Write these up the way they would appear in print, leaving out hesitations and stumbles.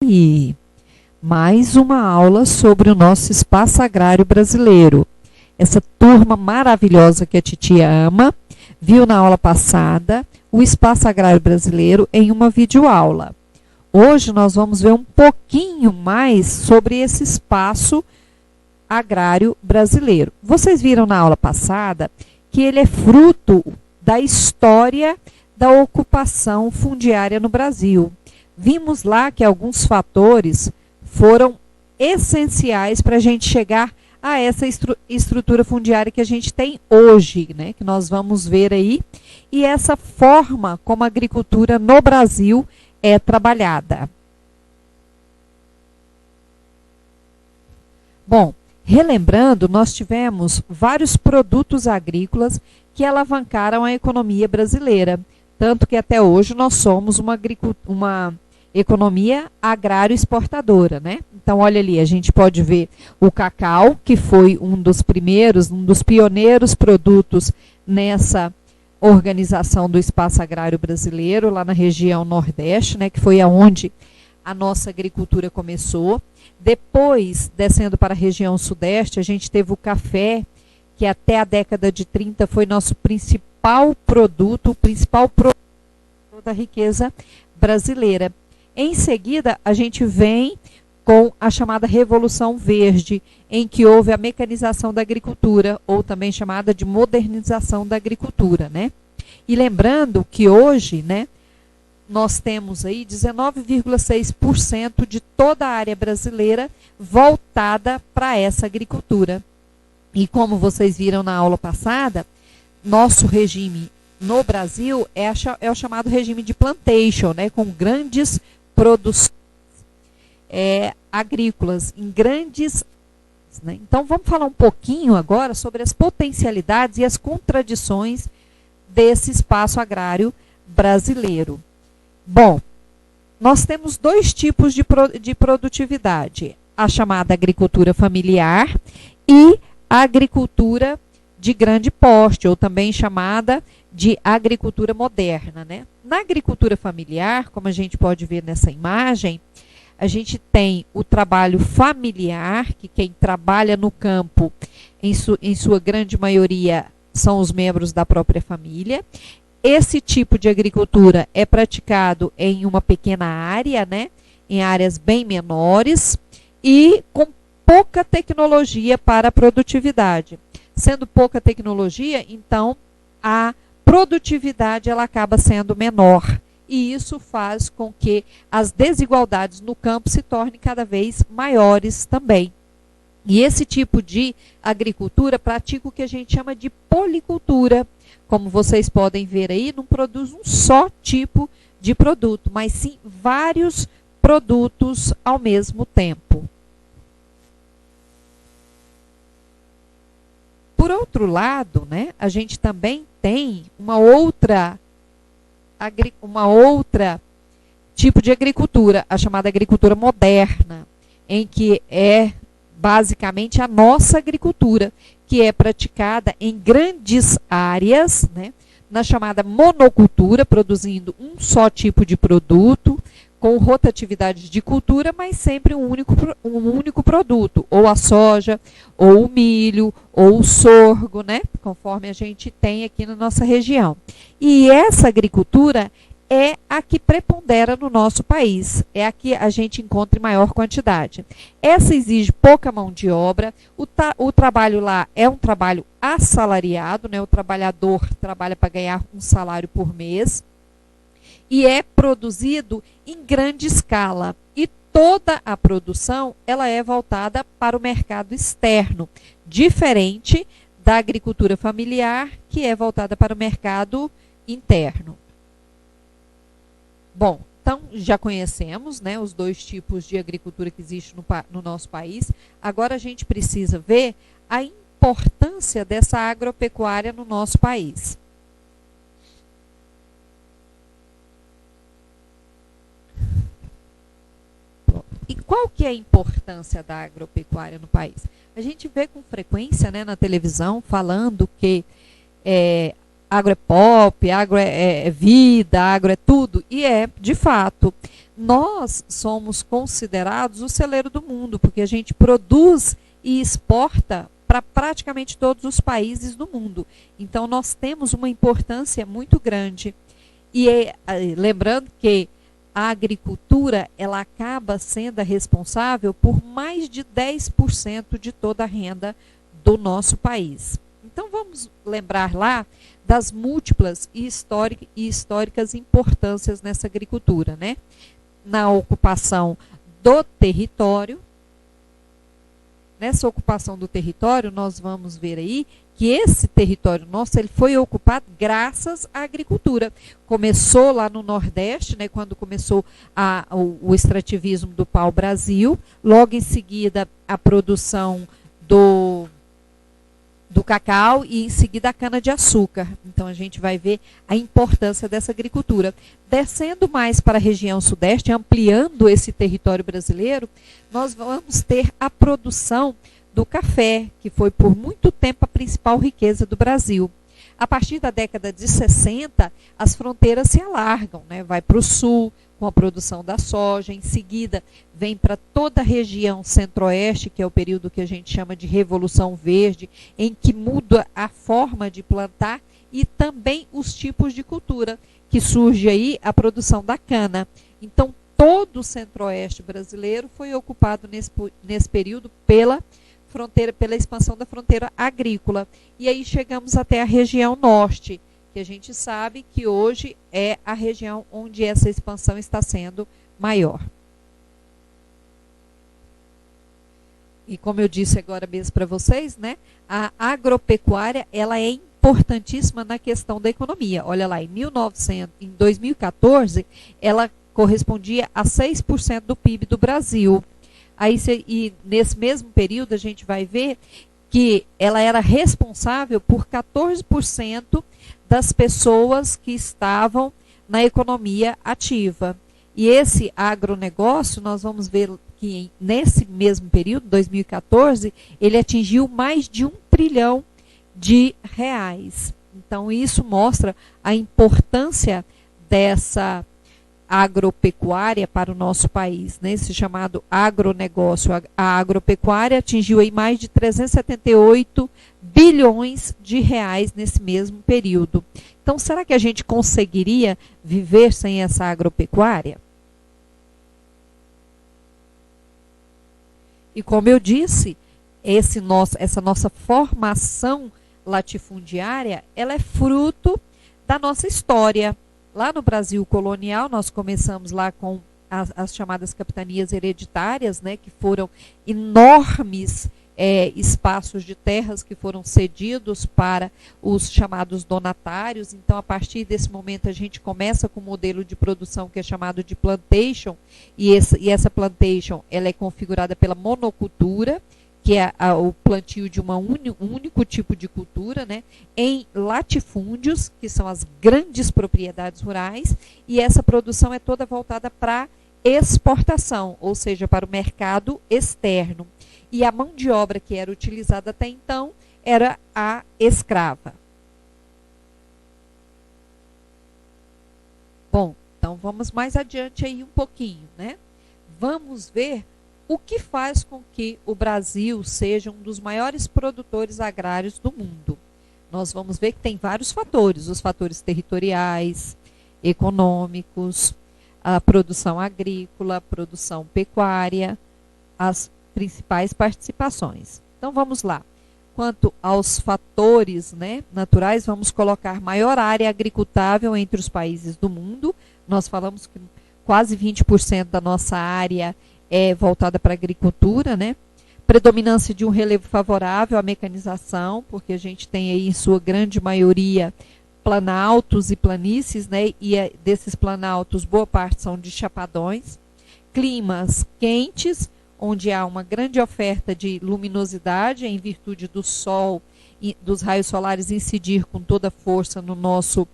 aí! Mais uma aula sobre o nosso espaço agrário brasileiro. Essa turma maravilhosa que a titia ama, viu na aula passada o espaço agrário brasileiro em uma videoaula. Hoje nós vamos ver um pouquinho mais sobre esse espaço agrário brasileiro. Vocês viram na aula passada que ele é fruto da história da ocupação fundiária no Brasil. Vimos lá que alguns fatores foram essenciais para a gente chegar a essa estrutura fundiária que a gente tem hoje, né, que nós vamos ver aí, e essa forma como a agricultura no Brasil é trabalhada. Bom, relembrando, nós tivemos vários produtos agrícolas que alavancaram a economia brasileira, tanto que até hoje nós somos uma economia agrário exportadora, né? Então, olha ali, a gente pode ver o cacau, que foi um dos primeiros, um dos pioneiros produtos nessa organização do espaço agrário brasileiro, lá na região Nordeste, né? Que foi aonde a nossa agricultura começou. Depois, descendo para a região Sudeste, a gente teve o café, que até a década de 30 foi nosso principal produto, o principal produto da riqueza brasileira. Em seguida, a gente vem com a chamada Revolução Verde, em que houve a mecanização da agricultura, ou também chamada de modernização da agricultura, né? E lembrando que hoje, né, nós temos aí 19,6% de toda a área brasileira voltada para essa agricultura. E como vocês viram na aula passada, nosso regime no Brasil é o chamado regime de plantation, né, com grandes produções agrícolas, em grandes... Né? Então, vamos falar um pouquinho agora sobre as potencialidades e as contradições desse espaço agrário brasileiro. Bom, nós temos dois tipos de produtividade, a chamada agricultura familiar e a agricultura de grande porte, ou também chamada de agricultura moderna, né? Na agricultura familiar, como a gente pode ver nessa imagem, a gente tem o trabalho familiar, que quem trabalha no campo, em sua grande maioria, são os membros da própria família. Esse tipo de agricultura é praticado em uma pequena área, né? Em áreas bem menores e com pouca tecnologia para a produtividade. Sendo pouca tecnologia, então a produtividade ela acaba sendo menor. E isso faz com que as desigualdades no campo se tornem cada vez maiores também. E esse tipo de agricultura pratica o que a gente chama de policultura. Como vocês podem ver aí, não produz um só tipo de produto, mas sim vários produtos ao mesmo tempo. Por outro lado, né, a gente também tem uma outra tipo de agricultura, a chamada agricultura moderna, em que é basicamente a nossa agricultura, que é praticada em grandes áreas, né, na chamada monocultura, produzindo um só tipo de produto, com rotatividade de cultura, mas sempre um único produto, ou a soja, ou o milho, ou o sorgo, né? Conforme a gente tem aqui na nossa região. E essa agricultura é a que prepondera no nosso país, é a que a gente encontra em maior quantidade. Essa exige pouca mão de obra, o trabalho lá é um trabalho assalariado, né? O trabalhador trabalha para ganhar um salário por mês, e é produzido em grande escala. E toda a produção ela é voltada para o mercado externo, diferente da agricultura familiar, que é voltada para o mercado interno. Bom, então já conhecemos, né, os dois tipos de agricultura que existe no nosso país. Agora a gente precisa ver a importância dessa agropecuária no nosso país. E qual que é a importância da agropecuária no país? A gente vê com frequência, né, na televisão falando que agro é pop, agro é vida, agro é tudo. E de fato, nós somos considerados o celeiro do mundo, porque a gente produz e exporta para praticamente todos os países do mundo. Então, nós temos uma importância muito grande. E lembrando que a agricultura, ela acaba sendo a responsável por mais de 10% de toda a renda do nosso país. Então, vamos lembrar lá das múltiplas e históricas importâncias nessa agricultura, né? Na ocupação do território. Nessa ocupação do território, nós vamos ver aí que esse território nosso ele foi ocupado graças à agricultura. Começou lá no Nordeste, né, quando começou o extrativismo do pau-brasil, logo em seguida a produção do cacau e em seguida a cana-de-açúcar. Então a gente vai ver a importância dessa agricultura. Descendo mais para a região sudeste, ampliando esse território brasileiro, nós vamos ter a produção do café, que foi por muito tempo a principal riqueza do Brasil. A partir da década de 60, as fronteiras se alargam, né? Vai para o sul, com a produção da soja, em seguida vem para toda a região centro-oeste, que é o período que a gente chama de Revolução Verde, em que muda a forma de plantar e também os tipos de cultura, que surge aí a produção da cana. Então, todo o centro-oeste brasileiro foi ocupado nesse período pela expansão da fronteira agrícola. E aí chegamos até a região norte, que a gente sabe que hoje é a região onde essa expansão está sendo maior. E como eu disse agora mesmo para vocês, né, a agropecuária ela é importantíssima na questão da economia. Olha lá, em 2014, ela correspondia a 6% do PIB do Brasil. E nesse mesmo período a gente vai ver que ela era responsável por 14% das pessoas que estavam na economia ativa. E esse agronegócio, nós vamos ver que nesse mesmo período, 2014, ele atingiu mais de 1 trilhão de reais. Então, isso mostra a importância dessa agropecuária para o nosso país, né? Esse chamado agronegócio. A agropecuária atingiu aí mais de 378 bilhões de reais nesse mesmo período. Então, será que a gente conseguiria viver sem essa agropecuária? E como eu disse, essa nossa formação latifundiária, ela é fruto da nossa história. Lá no Brasil colonial, nós começamos lá com as chamadas capitanias hereditárias, né, que foram enormes espaços de terras que foram cedidos para os chamados donatários. Então, a partir desse momento, a gente começa com um modelo de produção que é chamado de plantation, e essa plantation ela é configurada pela monocultura, que é o plantio de um único tipo de cultura, né, em latifúndios, que são as grandes propriedades rurais, e essa produção é toda voltada para exportação, ou seja, para o mercado externo. E a mão de obra que era utilizada até então era a escrava. Bom, então vamos mais adiante aí um pouquinho, né? Vamos ver o que faz com que o Brasil seja um dos maiores produtores agrários do mundo. Nós vamos ver que tem vários fatores, os fatores territoriais, econômicos, a produção agrícola, a produção pecuária, as principais participações. Então vamos lá. Quanto aos fatores, né, naturais, vamos colocar maior área agricultável entre os países do mundo. Nós falamos que quase 20% da nossa área é voltada para a agricultura, né? Predominância de um relevo favorável à mecanização, porque a gente tem aí em sua grande maioria planaltos e planícies, né? E desses planaltos, boa parte são de chapadões. Climas quentes, onde há uma grande oferta de luminosidade em virtude do sol e dos raios solares incidir com toda força no nosso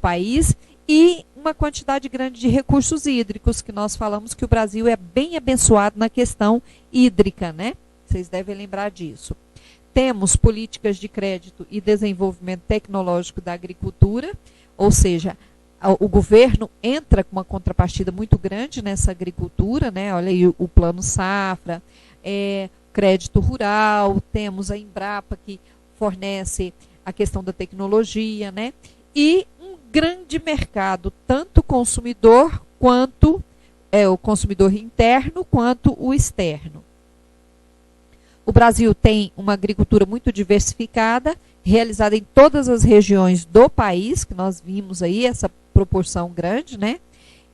país, e uma quantidade grande de recursos hídricos, que nós falamos que o Brasil é bem abençoado na questão hídrica, né? Vocês devem lembrar disso. Temos políticas de crédito e desenvolvimento tecnológico da agricultura, ou seja, o governo entra com uma contrapartida muito grande nessa agricultura, né? Olha aí o Plano Safra, crédito rural, temos a Embrapa que fornece a questão da tecnologia, né? E um grande mercado, tanto consumidor quanto o consumidor interno quanto o externo. O Brasil tem uma agricultura muito diversificada, realizada em todas as regiões do país, que nós vimos aí essa proporção grande, né?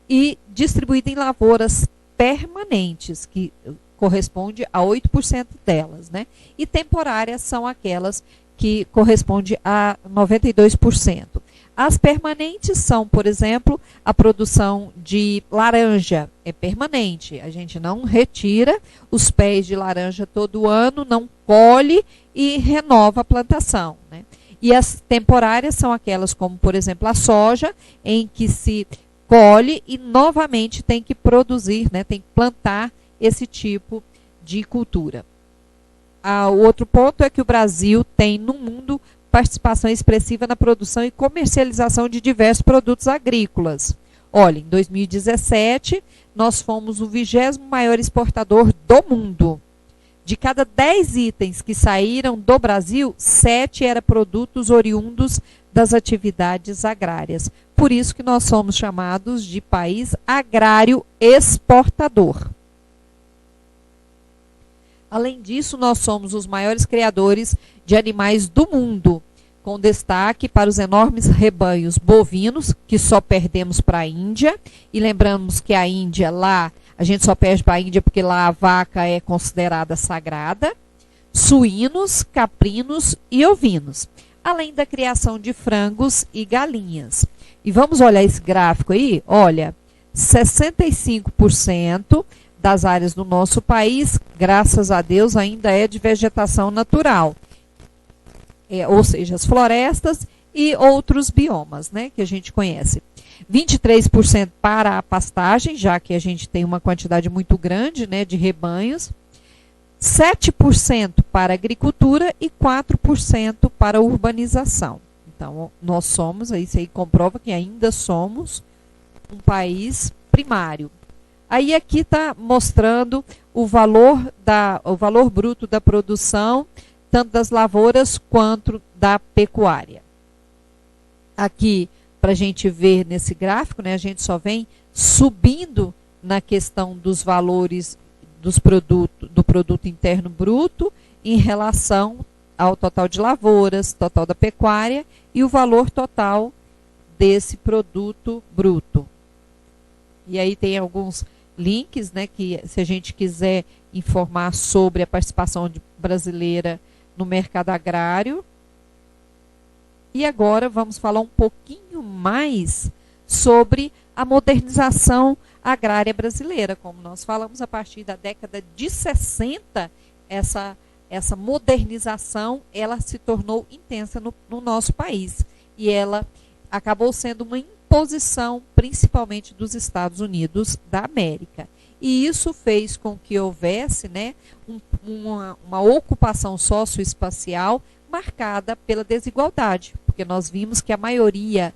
E distribuída em lavouras permanentes, que corresponde a 8% delas, né? E temporárias são aquelas que corresponde a 92%. As permanentes são, por exemplo, a produção de laranja, é permanente. A gente não retira os pés de laranja todo ano, não colhe e renova a plantação, né? E as temporárias são aquelas como, por exemplo, a soja, em que se colhe e novamente tem que produzir, né? Tem que plantar esse tipo de cultura. O outro ponto é que o Brasil tem no mundo participação expressiva na produção e comercialização de diversos produtos agrícolas. Olha, em 2017, nós fomos o 20º maior exportador do mundo. De cada 10 itens que saíram do Brasil, 7 eram produtos oriundos das atividades agrárias. Por isso que nós somos chamados de país agrário exportador. Além disso, nós somos os maiores criadores de animais do mundo, com destaque para os enormes rebanhos bovinos, que só perdemos para a Índia. E lembramos que a Índia, lá, a gente só perde para a Índia porque lá a vaca é considerada sagrada. Suínos, caprinos e ovinos, além da criação de frangos e galinhas. E vamos olhar esse gráfico aí? Olha, 65% das áreas do nosso país, graças a Deus, ainda é de vegetação natural. Ou seja, as florestas e outros biomas, né, que a gente conhece. 23% para a pastagem, já que a gente tem uma quantidade muito grande, né, de rebanhos. 7% para a agricultura e 4% para a urbanização. Então, nós somos, isso aí comprova que ainda somos um país primário. Aí aqui está mostrando o valor bruto da produção, tanto das lavouras quanto da pecuária. Aqui, para a gente ver nesse gráfico, né, a gente só vem subindo na questão dos valores do produto interno bruto em relação ao total de lavouras, total da pecuária e o valor total desse produto bruto. E aí tem alguns links, né, que se a gente quiser informar sobre a participação brasileira no mercado agrário. E agora vamos falar um pouquinho mais sobre a modernização agrária brasileira. Como nós falamos, a partir da década de 60, essa modernização ela se tornou intensa no nosso país. E ela acabou sendo uma imposição, principalmente dos Estados Unidos da América. E isso fez com que houvesse, né, uma ocupação socioespacial marcada pela desigualdade, porque nós vimos que a maioria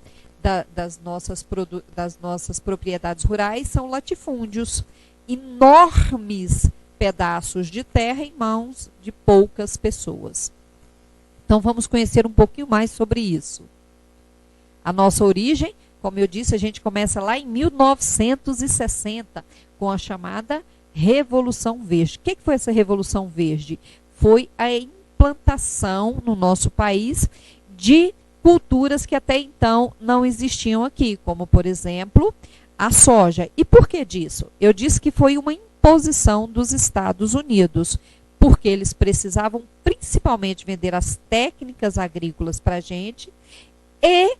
das nossas propriedades rurais são latifúndios, enormes pedaços de terra em mãos de poucas pessoas. Então vamos conhecer um pouquinho mais sobre isso. A nossa origem, como eu disse, a gente começa lá em 1960, com a chamada Revolução Verde. O que foi essa Revolução Verde? Foi a implantação no nosso país de culturas que até então não existiam aqui, como, por exemplo, a soja. E por que disso? Eu disse que foi uma imposição dos Estados Unidos, porque eles precisavam principalmente vender as técnicas agrícolas para a gente e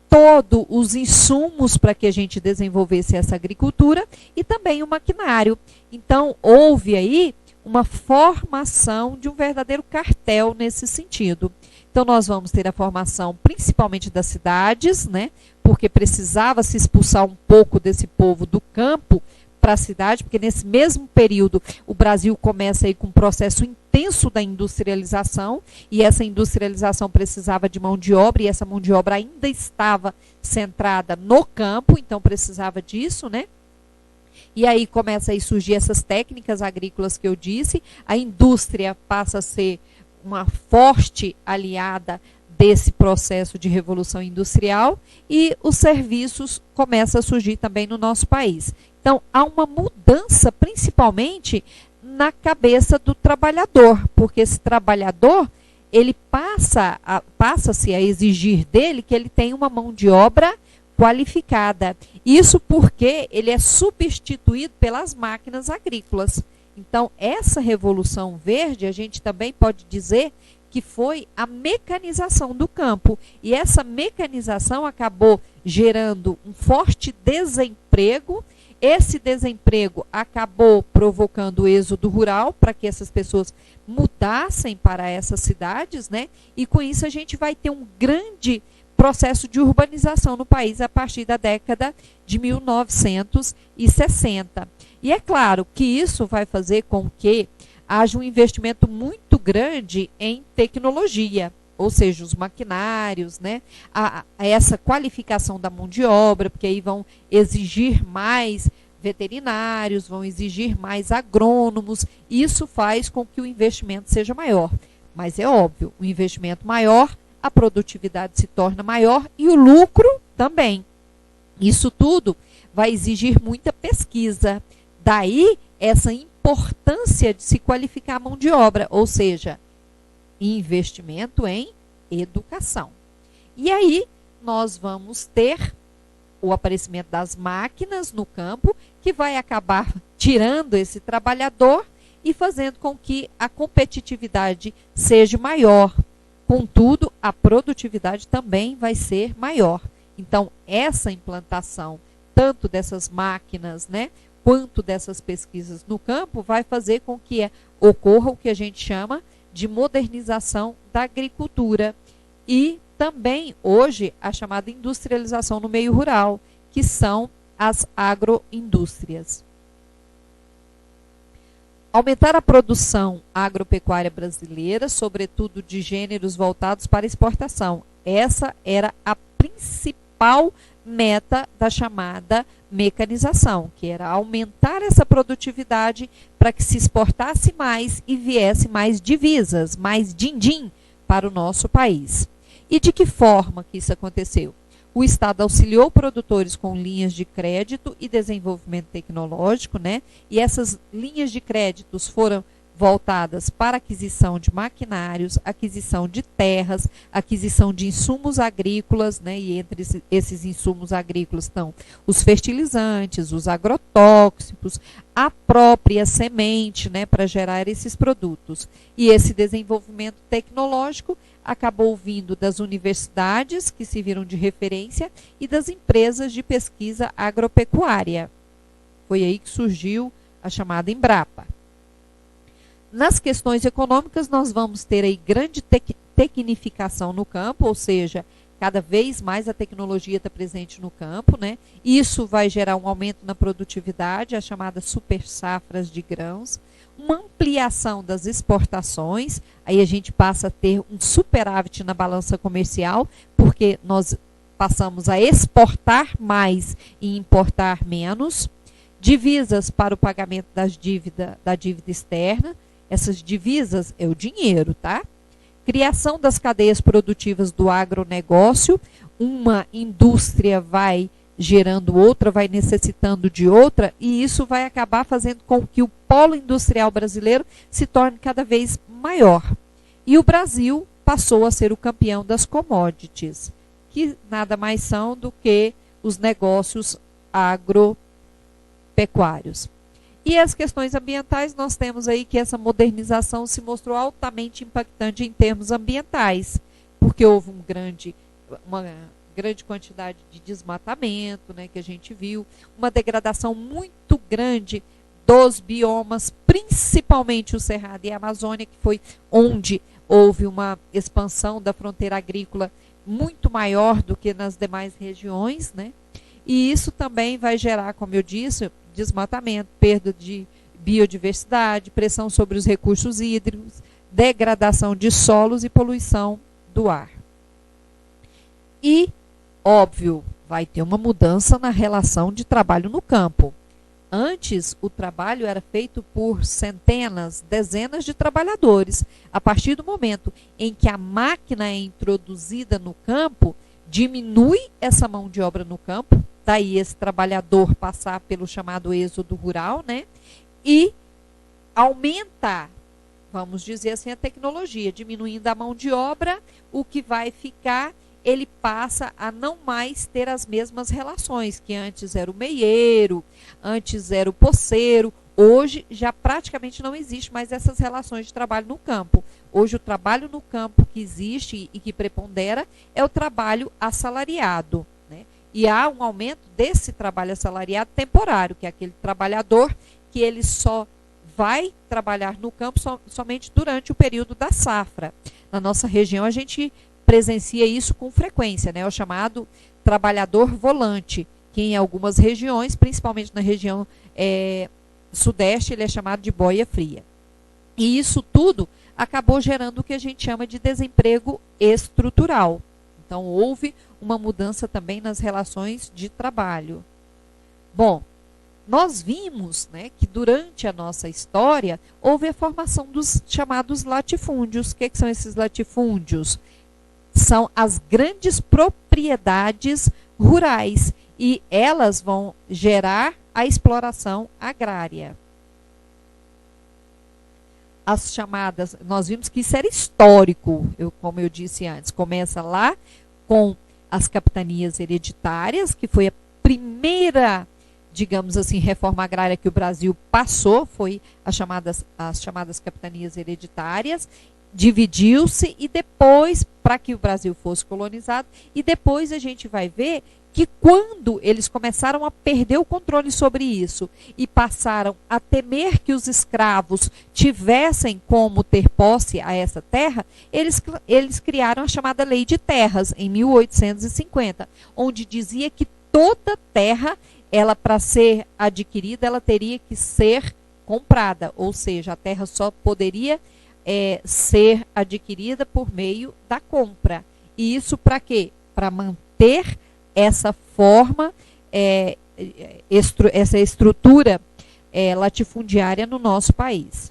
todos os insumos para que a gente desenvolvesse essa agricultura e também o maquinário. Então, houve aí uma formação de um verdadeiro cartel nesse sentido. Então, nós vamos ter a formação principalmente das cidades, né, porque precisava se expulsar um pouco desse povo do campo para a cidade, porque nesse mesmo período o Brasil começa aí com um processo intenso da industrialização, e essa industrialização precisava de mão de obra, e essa mão de obra ainda estava centrada no campo, então precisava disso, né? E aí começa a surgir essas técnicas agrícolas que eu disse, a indústria passa a ser uma forte aliada desse processo de revolução industrial, e os serviços começam a surgir também no nosso país. Então, há uma mudança, principalmente na cabeça do trabalhador, porque esse trabalhador, ele passa-se a exigir dele que ele tenha uma mão de obra qualificada. Isso porque ele é substituído pelas máquinas agrícolas. Então, essa revolução verde, a gente também pode dizer que foi a mecanização do campo. E essa mecanização acabou gerando um forte desemprego. Esse desemprego acabou provocando o êxodo rural para que essas pessoas mudassem para essas cidades, né? E com isso a gente vai ter um grande processo de urbanização no país a partir da década de 1960. E é claro que isso vai fazer com que haja um investimento muito grande em tecnologia, ou seja, os maquinários, né? Essa qualificação da mão de obra, porque aí vão exigir mais veterinários, vão exigir mais agrônomos, e isso faz com que o investimento seja maior. Mas é óbvio, o investimento maior, a produtividade se torna maior e o lucro também. Isso tudo vai exigir muita pesquisa. Daí essa importância de se qualificar a mão de obra, ou seja, investimento em educação. E aí nós vamos ter o aparecimento das máquinas no campo, que vai acabar tirando esse trabalhador e fazendo com que a competitividade seja maior. Contudo, a produtividade também vai ser maior. Então, essa implantação, tanto dessas máquinas, né, quanto dessas pesquisas no campo, vai fazer com que ocorra o que a gente chama de modernização da agricultura. E também, hoje, a chamada industrialização no meio rural, que são as agroindústrias. Aumentar a produção agropecuária brasileira, sobretudo de gêneros voltados para exportação. Essa era a principal meta da chamada mecanização, que era aumentar essa produtividade para que se exportasse mais e viesse mais divisas, mais din-din para o nosso país. E de que forma que isso aconteceu? O Estado auxiliou produtores com linhas de crédito e desenvolvimento tecnológico, né? E essas linhas de créditos foram voltadas para aquisição de maquinários, aquisição de terras, aquisição de insumos agrícolas, né? E entre esses insumos agrícolas estão os fertilizantes, os agrotóxicos, a própria semente, né? Para gerar esses produtos. E esse desenvolvimento tecnológico acabou vindo das universidades, que se viram de referência, e das empresas de pesquisa agropecuária. Foi aí que surgiu a chamada Embrapa. Nas questões econômicas, nós vamos ter aí grande tecnificação no campo, ou seja, cada vez mais a tecnologia está presente no campo, né? Isso vai gerar um aumento na produtividade, as chamadas super safras de grãos, uma ampliação das exportações, aí a gente passa a ter um superávit na balança comercial, porque nós passamos a exportar mais e importar menos, divisas para o pagamento da dívida externa, essas divisas é o dinheiro, tá? Criação das cadeias produtivas do agronegócio, uma indústria vai gerando outra, vai necessitando de outra, e isso vai acabar fazendo com que o polo industrial brasileiro se torne cada vez maior. E o Brasil passou a ser o campeão das commodities, que nada mais são do que os negócios agropecuários. E as questões ambientais, nós temos aí que essa modernização se mostrou altamente impactante em termos ambientais, porque houve uma grande quantidade de desmatamento, né, que a gente viu, uma degradação muito grande dos biomas, principalmente o Cerrado e a Amazônia, que foi onde houve uma expansão da fronteira agrícola muito maior do que nas demais regiões, né? E isso também vai gerar, como eu disse, desmatamento, perda de biodiversidade, pressão sobre os recursos hídricos, degradação de solos e poluição do ar. E, óbvio, vai ter uma mudança na relação de trabalho no campo. Antes, o trabalho era feito por centenas, dezenas de trabalhadores. A partir do momento em que a máquina é introduzida no campo, diminui essa mão de obra no campo, daí esse trabalhador passar pelo chamado êxodo rural, né? E aumenta, vamos dizer assim, a tecnologia, diminuindo a mão de obra, o que vai ficar, ele passa a não mais ter as mesmas relações, que antes era o meieiro, antes era o poceiro, hoje já praticamente não existe mais essas relações de trabalho no campo. Hoje o trabalho no campo que existe e que prepondera é o trabalho assalariado, né? E há um aumento desse trabalho assalariado temporário, que é aquele trabalhador que ele só vai trabalhar no campo somente durante o período da safra. Na nossa região a gente presencia isso com frequência, né? O chamado trabalhador volante, que em algumas regiões, principalmente na região sudeste, ele é chamado de boia fria. E isso tudo acabou gerando o que a gente chama de desemprego estrutural. Então, houve uma mudança também nas relações de trabalho. Bom, nós vimos, né, que durante a nossa história houve a formação dos chamados latifúndios. O que são esses latifúndios? São as grandes propriedades rurais e elas vão gerar a exploração agrária. As chamadas, nós vimos que isso era histórico, como eu disse antes, começa lá com as capitanias hereditárias, que foi a primeira, digamos assim, reforma agrária que o Brasil passou, foi as chamadas capitanias hereditárias, dividiu-se e depois, para que o Brasil fosse colonizado, e depois a gente vai ver que quando eles começaram a perder o controle sobre isso e passaram a temer que os escravos tivessem como ter posse a essa terra, eles criaram a chamada Lei de Terras, em 1850, onde dizia que toda terra, ela para ser adquirida, ela teria que ser comprada, ou seja, a terra só poderia ser adquirida por meio da compra. E isso para quê? Para manter essa forma, essa estrutura latifundiária no nosso país.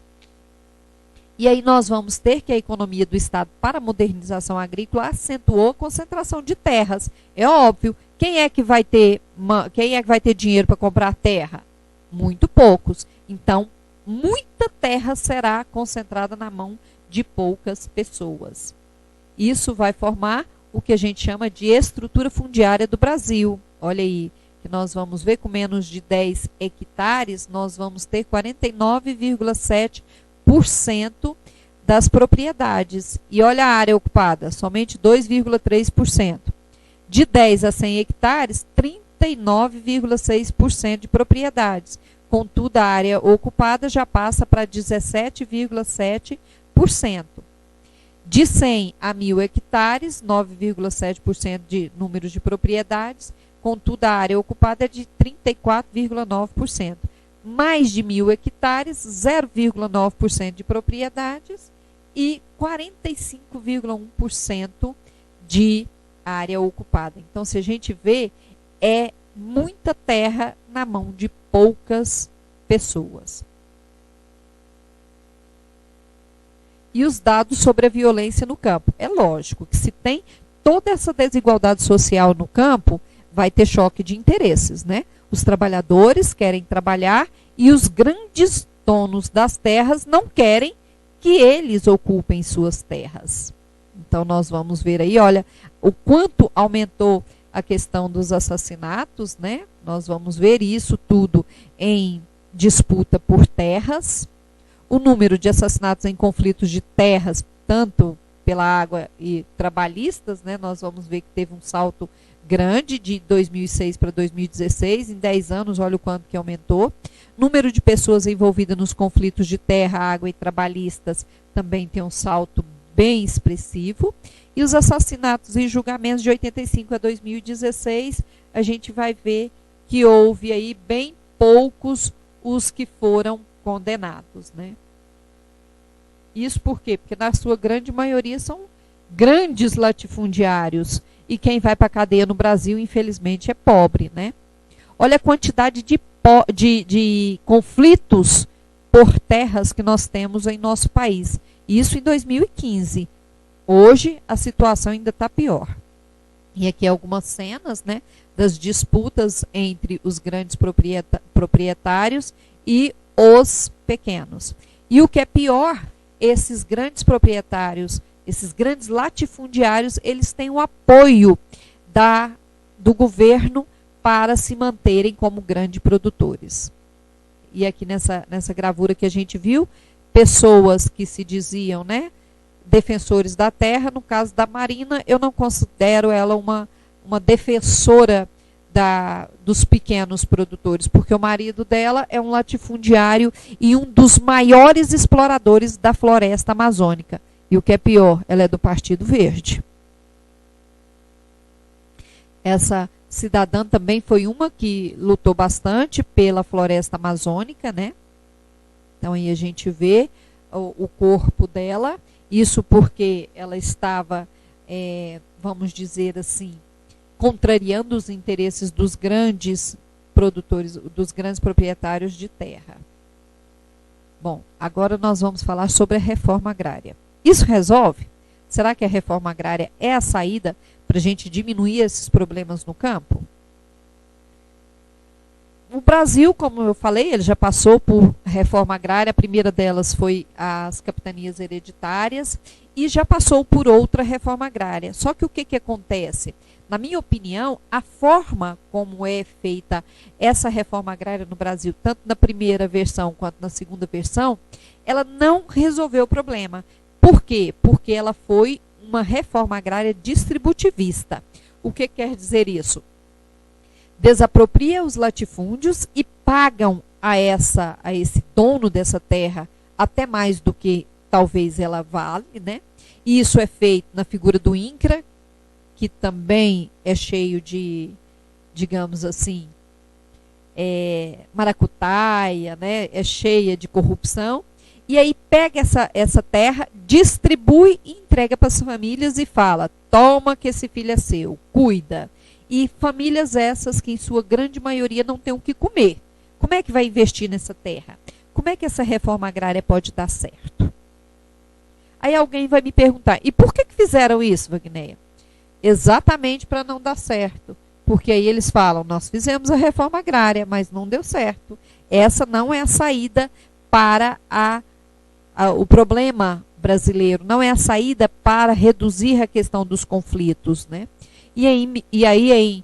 E aí nós vamos ter que a economia do Estado para a modernização agrícola acentuou a concentração de terras. É óbvio, quem é que vai ter dinheiro para comprar terra? Muito poucos. Então, muita terra será concentrada na mão de poucas pessoas. Isso vai formar o que a gente chama de estrutura fundiária do Brasil. Olha aí, que nós vamos ver com menos de 10 hectares, nós vamos ter 49,7% das propriedades. E olha a área ocupada, somente 2,3%. De 10 a 100 hectares, 39,6% de propriedades. Contudo, a área ocupada já passa para 17,7%. De 100 a 1.000 hectares, 9,7% de números de propriedades, contudo, a área ocupada é de 34,9%. Mais de 1.000 hectares, 0,9% de propriedades e 45,1% de área ocupada. Então, se a gente vê, é muita terra na mão de poucas pessoas. E os dados sobre a violência no campo. É lógico que se tem toda essa desigualdade social no campo, vai ter choque de interesses, né? Os trabalhadores querem trabalhar e os grandes donos das terras não querem que eles ocupem suas terras. Então, nós vamos ver aí, olha, o quanto aumentou a questão dos assassinatos, né? Nós vamos ver isso tudo em disputa por terras. O número de assassinatos em conflitos de terras, tanto pela água e trabalhistas, né? Nós vamos ver que teve um salto grande de 2006 para 2016, em 10 anos, olha o quanto que aumentou. Número de pessoas envolvidas nos conflitos de terra, água e trabalhistas também tem um salto bem expressivo. E os assassinatos e julgamentos de 85 a 2016, a gente vai ver que houve aí bem poucos os que foram condenados, né? Isso por quê? Porque na sua grande maioria são grandes latifundiários, e quem vai para a cadeia no Brasil, infelizmente, é pobre, né? Olha a quantidade de conflitos por terras que nós temos em nosso país. Isso em 2015. Hoje, a situação ainda está pior. E aqui algumas cenas, né, das disputas entre os grandes proprietários e os pequenos. E o que é pior, esses grandes proprietários, esses grandes latifundiários, eles têm o apoio do governo para se manterem como grandes produtores. E aqui nessa gravura que a gente viu, pessoas que se diziam, né, defensores da terra. No caso da Marina, eu não considero ela uma defensora dos pequenos produtores, porque o marido dela é um latifundiário e um dos maiores exploradores da floresta amazônica. E o que é pior, ela é do Partido Verde. Essa cidadã também foi uma que lutou bastante pela floresta amazônica, né? Então aí a gente vê o corpo dela, isso porque ela estava, vamos dizer assim, contrariando os interesses dos grandes produtores, dos grandes proprietários de terra. Bom, agora nós vamos falar sobre a reforma agrária. Isso resolve? Será que a reforma agrária é a saída para a gente diminuir esses problemas no campo? O Brasil, como eu falei, ele já passou por reforma agrária. A primeira delas foi as capitanias hereditárias e já passou por outra reforma agrária. Só que o que acontece? Na minha opinião, a forma como é feita essa reforma agrária no Brasil, tanto na primeira versão quanto na segunda versão, ela não resolveu o problema. Por quê? Porque ela foi uma reforma agrária distributivista. O que quer dizer isso? Desapropria os latifúndios e pagam a esse dono dessa terra até mais do que talvez ela vale, né? E isso é feito na figura do INCRA, que também é cheio de, digamos assim, maracutaia, né? É cheia de corrupção. E aí pega essa terra, distribui e entrega para as famílias e fala, toma que esse filho é seu, cuida. E famílias essas que em sua grande maioria não têm o que comer. Como é que vai investir nessa terra? Como é que essa reforma agrária pode dar certo? Aí alguém vai me perguntar, e por que fizeram isso, Wagneia? Exatamente para não dar certo. Porque aí eles falam, nós fizemos a reforma agrária, mas não deu certo. Essa não é a saída para o problema brasileiro, não é a saída para reduzir a questão dos conflitos, né? E aí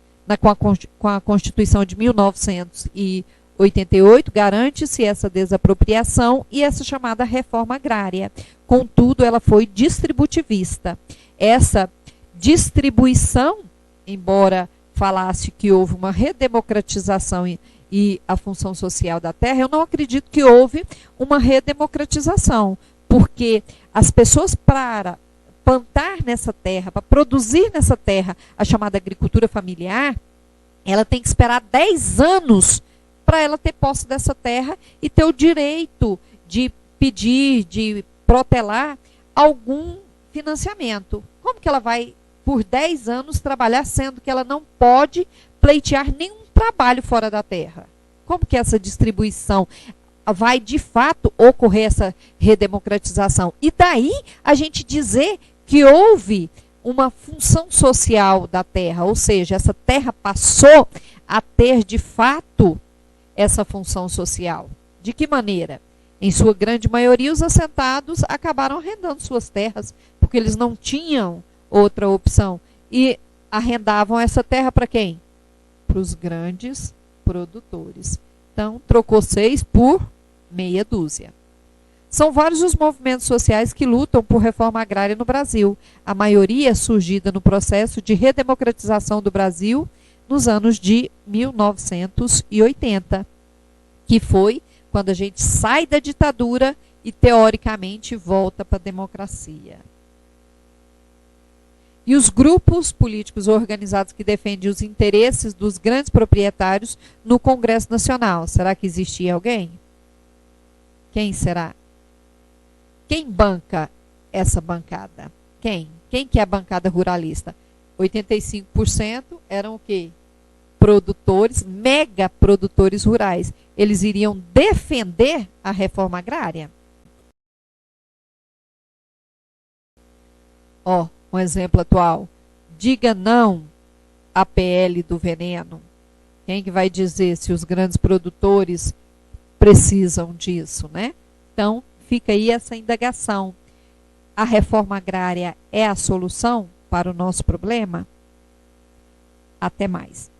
com a Constituição de 1988, garante-se essa desapropriação e essa chamada reforma agrária. Contudo, ela foi distributivista. Essa distribuição, embora falasse que houve uma redemocratização e a função social da terra, eu não acredito que houve uma redemocratização, porque as pessoas para plantar nessa terra, para produzir nessa terra a chamada agricultura familiar, ela tem que esperar 10 anos para ela ter posse dessa terra e ter o direito de pedir, de protelar algum financiamento. Como que ela vai, por 10 anos, trabalhar, sendo que ela não pode pleitear nenhum trabalho fora da terra? Como que essa distribuição vai, de fato, ocorrer, essa redemocratização? E daí a gente dizer que houve uma função social da terra, ou seja, essa terra passou a ter, de fato, essa função social. De que maneira? Em sua grande maioria, os assentados acabaram arrendando suas terras, porque eles não tinham outra opção. E arrendavam essa terra para quem? Para os grandes produtores. Então, trocou 6 por meia dúzia. São vários os movimentos sociais que lutam por reforma agrária no Brasil. A maioria surgida no processo de redemocratização do Brasil nos anos de 1980, que foi quando a gente sai da ditadura e, teoricamente, volta para a democracia. E os grupos políticos organizados que defendem os interesses dos grandes proprietários no Congresso Nacional. Será que existia alguém? Quem será? Quem banca essa bancada? Quem? Quem que é a bancada ruralista? 85% eram o quê? Produtores, mega produtores rurais. Eles iriam defender a reforma agrária? Ó, um exemplo atual. Diga não à PL do veneno. Quem que vai dizer se os grandes produtores precisam disso, né? Então, fica aí essa indagação. A reforma agrária é a solução para o nosso problema? Até mais.